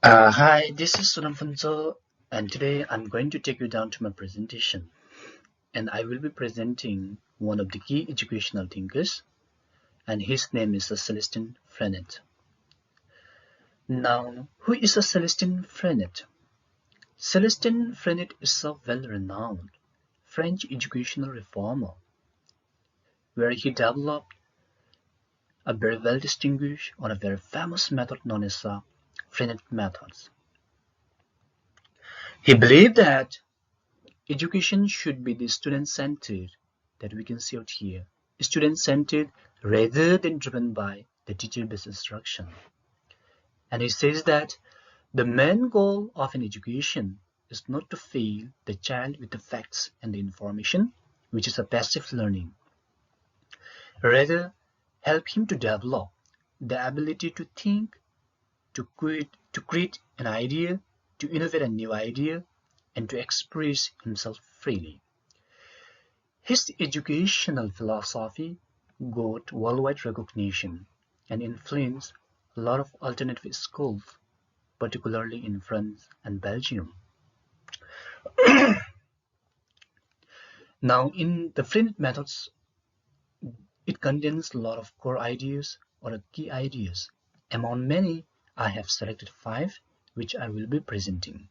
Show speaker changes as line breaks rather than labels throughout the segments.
Hi, this is Sunamfanso, and today I'm going to take you down to my presentation. And I will be presenting one of the key educational thinkers, and his name is Celestin Freinet. Now, who is Celestin Freinet? Celestin Freinet is a well-renowned French educational reformer, where he developed a very well-distinguished or a very famous method known as the Freinet methods. He believed that education should be the student-centered, that we can see out here, student-centered rather than driven by the teacher-based instruction. And he says that the main goal of an education is not to fill the child with the facts and the information, which is a passive learning. Rather, help him to develop the ability to think, to create an idea, to innovate a new idea, and to express himself freely. His educational philosophy got worldwide recognition and influenced a lot of alternative schools, particularly in France and Belgium. Now, in the Freinet methods, it contains a lot of core ideas or key ideas. Among many, I have selected 5, which I will be presenting.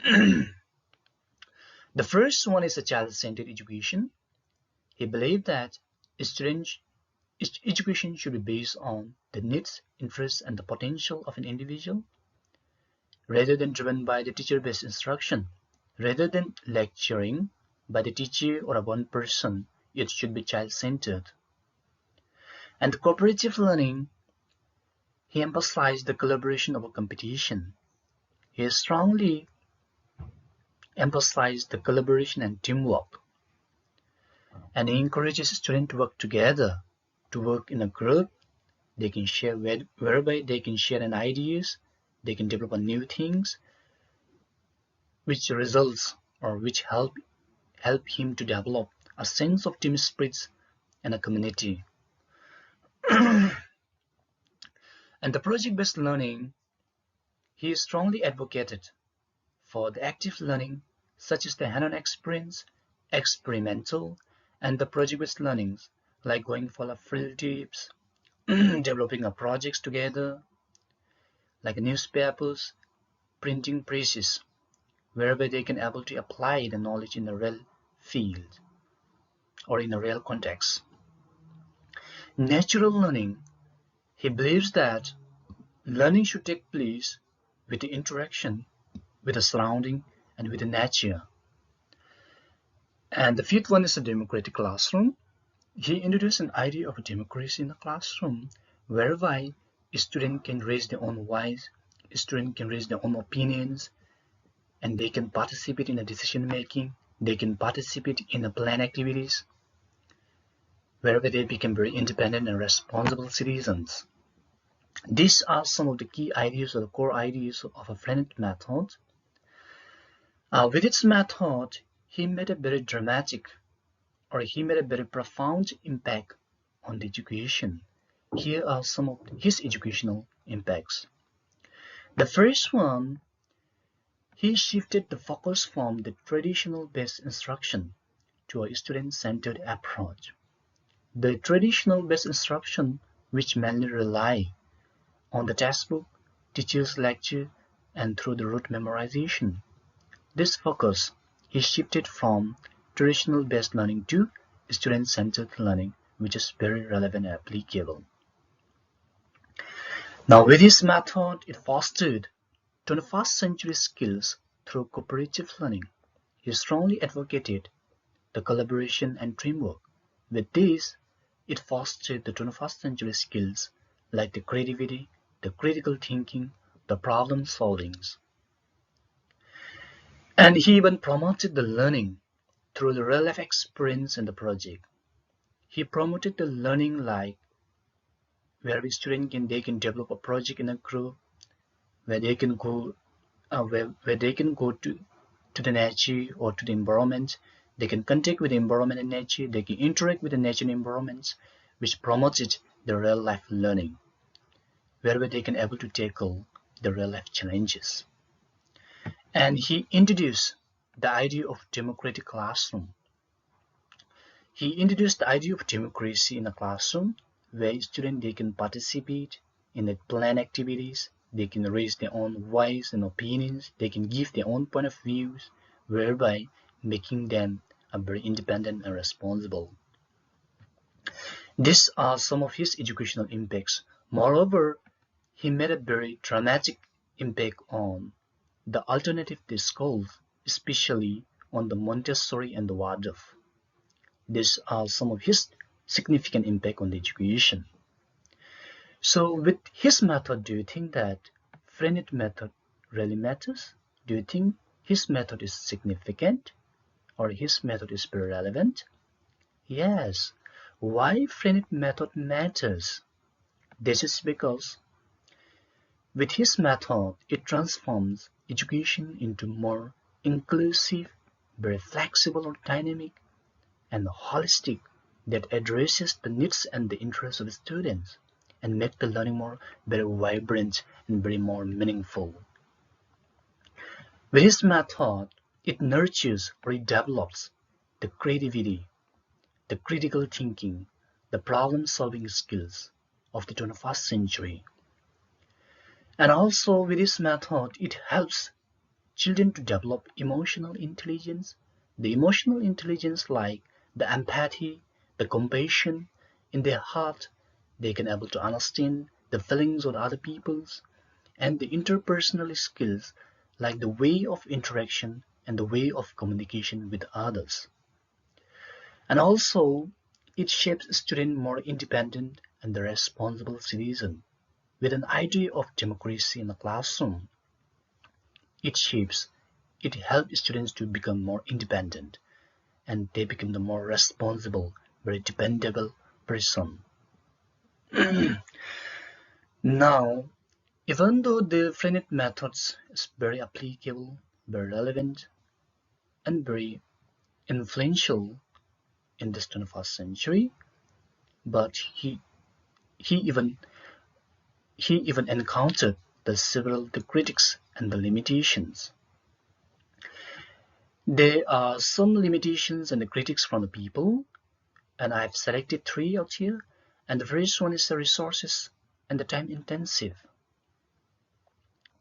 The first one is a child-centered education. He believed that education should be based on the needs, interests, and the potential of an individual, rather than driven by the teacher-based instruction. Rather than lecturing by the teacher or one person, it should be child-centered. And the cooperative learning, he emphasized the collaboration over competition. He strongly emphasized the collaboration and teamwork. And he encourages students to work together, to work in a group. They can share whereby they can share an ideas, they can develop new things, which results or which help him to develop a sense of team spirit and a community. And the project-based learning, he strongly advocated for the active learning, such as the hands-on experience, experimental, and the project-based learnings, like going for field trips, developing a projects together, like newspapers, printing presses, wherever they can able to apply the knowledge in a real field or in a real context. Natural learning, he believes that learning should take place with the interaction with the surrounding and with the nature. And the fifth one is the democratic classroom. He introduced an idea of a democracy in the classroom, whereby a student can raise their own voice, a student can raise their own opinions, and they can participate in the decision making, they can participate in the plan activities, wherever they become very independent and responsible citizens. These are some of the key ideas or the core ideas of a Freinet method. With its method, he made a very dramatic or he made a very profound impact on the education. Here are some of his educational impacts. The first one, he shifted the focus from the traditional based instruction to a student-centered approach. The traditional based instruction, which mainly rely on the textbook, teacher's lecture, and through the rote memorization. This focus is shifted from traditional based learning to student-centered learning, which is very relevant and applicable. Now, with this method, it fostered 21st century skills through cooperative learning. He strongly advocated the collaboration and teamwork. With this, it fostered the 21st century skills like the creativity, the critical thinking, the problem solvings. And he even promoted the learning through the real life experience in the project. He promoted the learning like where the student can develop a project in a group, where they can go where they can go to the nature or to the environment. They can contact with the environment and nature. They can interact with the nature and environments, which promoted the real life learning, where they can able to tackle the real-life challenges. And he introduced the idea of democratic classroom. He introduced the idea of democracy in a classroom where students they can participate in the planned activities, they can raise their own voice and opinions, they can give their own point of views, whereby making them very independent and responsible. These are some of his educational impacts. Moreover, he made a very dramatic impact on the alternative schools, especially on the Montessori and the Waldorf. These are some of his significant impact on the education. So with his method, do you think that Freinet method really matters? Do you think his method is significant or his method is very relevant? Yes. Why Freinet method matters? This is because with his method, it transforms education into more inclusive, very flexible or dynamic, and holistic that addresses the needs and the interests of the students and make the learning more very vibrant and very more meaningful. With his method, it nurtures or it develops the creativity, the critical thinking, the problem-solving skills of the 21st century. And also with this method, it helps children to develop emotional intelligence, the emotional intelligence like the empathy, the compassion in their heart. They can able to understand the feelings of other people's, and the interpersonal skills like the way of interaction and the way of communication with others. And also, it shapes students more independent and the responsible citizen. With an idea of democracy in the classroom, it helps students to become more independent and they become the more responsible, very dependable person. Now, even though the Freinet methods is very applicable, very relevant, and very influential in this 21st century, but he even encountered several critics and the limitations. There are some limitations and the critics from the people, and I've selected 3 out here. And the first one is the resources and the time intensive.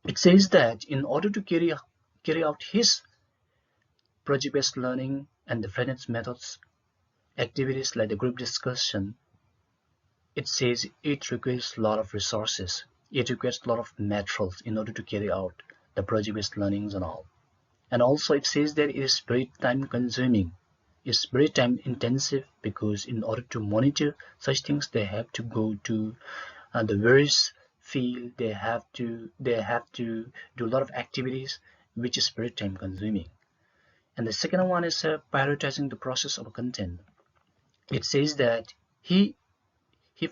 It says that in order to carry out his project-based learning and the Freinet methods activities like the group discussion, it says it requires a lot of resources. It requires a lot of materials in order to carry out the project-based learnings and all. And also it says that it is very time consuming. It's very time intensive because in order to monitor such things, they have to go to the various field. They have to do a lot of activities, which is very time consuming. And the second one is prioritizing the process of content. It says that he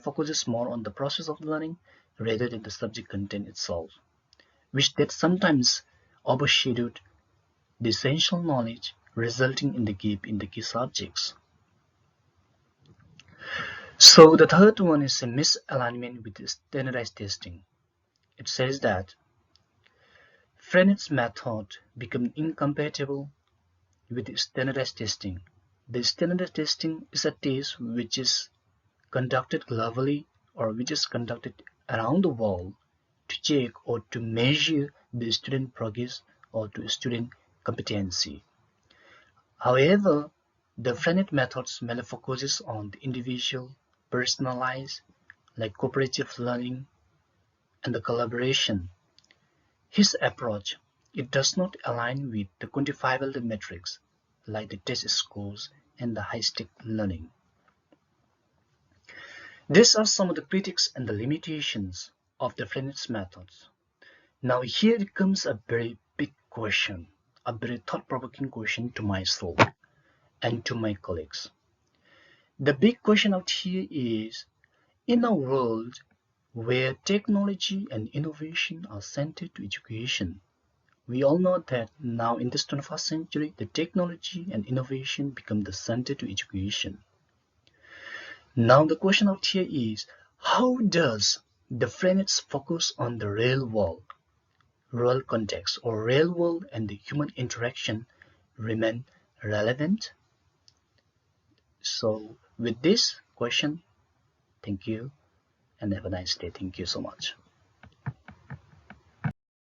focuses more on the process of learning rather than the subject content itself, which that sometimes overshadowed the essential knowledge, resulting in the gap in the key subjects. So the third one is a misalignment with the standardized testing. It says that Freinet's method become incompatible with the standardized testing. The standardized testing is a test which is conducted globally or which is conducted around the world to check or to measure the student progress or to student competency. However, the Freinet methods mainly focuses on the individual, personalized, like cooperative learning and the collaboration. His approach, it does not align with the quantifiable metrics like the test scores and the high-stake learning. These are some of the critics and the limitations of the Freinet methods. Now here comes a very big question, a very thought-provoking question to myself and to my colleagues. The big question out here is, in a world where technology and innovation are centered to education, we all know that now in this 21st century, the technology and innovation become the center to education. Now the question out here is, how does the Freinet focus on the real world real context or real world and the human interaction remain relevant? So with this question, thank you and have a nice day. Thank you so much.